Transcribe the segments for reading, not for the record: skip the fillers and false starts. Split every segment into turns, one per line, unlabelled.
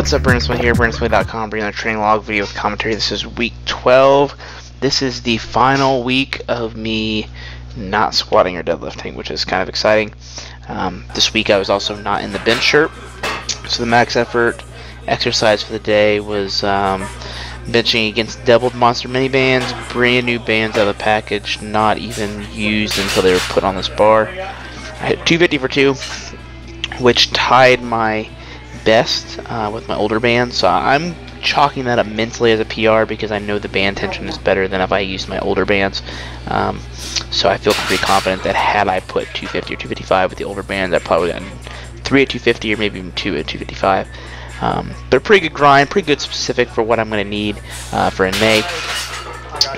What's up, Smitley here, Smitley.com, bringing a training log video with commentary. This is week 12. This is the final week of me not squatting or deadlifting, which is kind of exciting. This week I was also not in the bench shirt, so the max effort exercise for the day was benching against doubled monster mini bands, brand new bands out of the package, not even used until they were put on this bar. I hit 250 for 2, which tied my best with my older bands, so I'm chalking that up mentally as a PR because I know the band tension is better than if I used my older bands. So I feel pretty confident that had I put 250 or 255 with the older bands, I'd probably gotten 3 at 250 or maybe even 2 at 255. But a pretty good grind, pretty good specific for what I'm going to need for in May.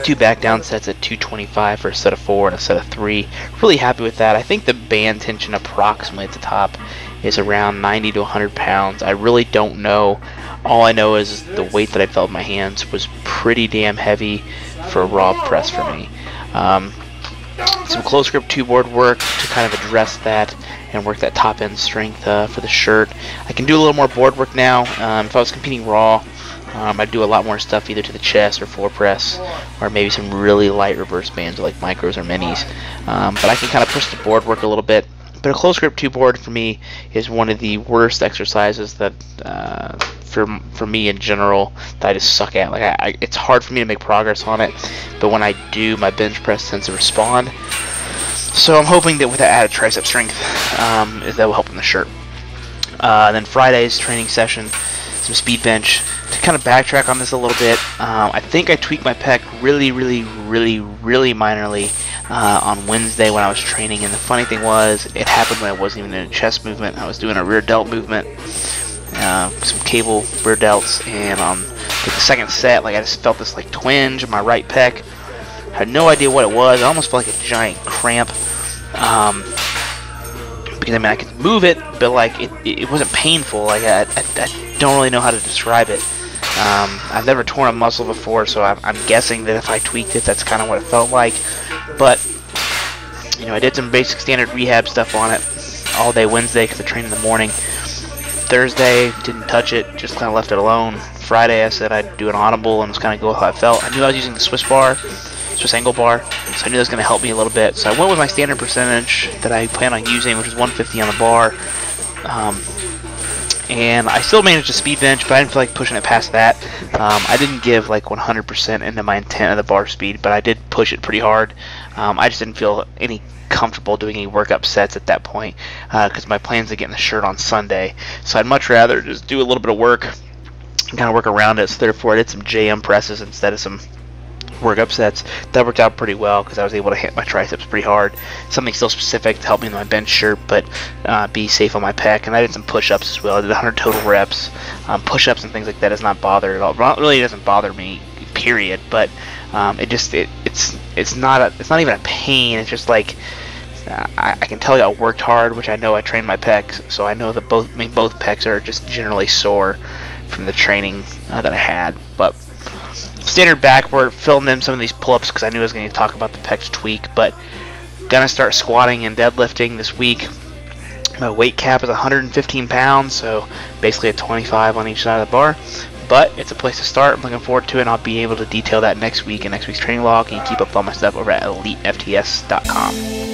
2 back down sets at 225 for a set of 4 and a set of 3. Really happy with that. I think the band tension approximately at the top is around 90 to 100 pounds. I really don't know. All I know is the weight that I felt in my hands was pretty damn heavy for a raw press for me. Some close grip 2-board work to kind of address that and work that top end strength for the shirt. I can do a little more board work now. If I was competing raw, I'd do a lot more stuff either to the chest or floor press, or maybe some really light reverse bands like micros or minis. But I can kind of push the board work a little bit. But a close grip 2-board for me is one of the worst exercises that for me in general that I just suck at. Like it's hard for me to make progress on it, but when I do, my bench press tends to respond. So I'm hoping that with that added tricep strength, that will help in the shirt. Then Friday's training session, some speed bench. To kind of backtrack on this a little bit, I think I tweaked my pec really minorly on Wednesday when I was training, and the funny thing was, it happened when I wasn't even in a chest movement. I was doing a rear delt movement, some cable rear delts, and on the second set, like I just felt this like twinge in my right pec. I had no idea what it was. It almost felt like a giant cramp. Because I mean I could move it, but like it wasn't painful. Like I don't really know how to describe it. I've never torn a muscle before, so I'm guessing that if I tweaked it, that's kind of what it felt like. But you know, I did some basic standard rehab stuff on it all day Wednesday because I trained in the morning. Thursday didn't touch it, just kind of left it alone. Friday I said I'd do an audible and just kind of go with how I felt. I knew I was using the Swiss angle bar, so I knew that was going to help me a little bit. So I went with my standard percentage that I plan on using, which is 150 on the bar. And I still managed to speed bench, but I didn't feel like pushing it past that. I didn't give like 100% into my intent of the bar speed, but I did push it pretty hard. I just didn't feel any comfortable doing any workup sets at that point because my plans to get in the shirt on Sunday. So I'd much rather just do a little bit of work and kind of work around it. So therefore I did some JM presses instead of some workup sets. That worked out pretty well because I was able to hit my triceps pretty hard. Something still specific to help me in my bench shirt, but be safe on my pec. And I did some push-ups as well. I did 100 total reps. Push-ups and things like that does not bother at all. It really doesn't bother me, period. But it's not even a pain. It's just like I can tell you I worked hard, which I know I trained my pecs, so I know that both pecs are just generally sore from the training that I had. But standard backward, filling in some of these pull-ups because I knew I was going to talk about the pecs tweak, but gonna start squatting and deadlifting this week. My weight cap is 115 pounds, so basically a 25 on each side of the bar. But it's a place to start. I'm looking forward to it, and I'll be able to detail that next week in next week's training log. And you can keep up with all my stuff over at Elitefts.com.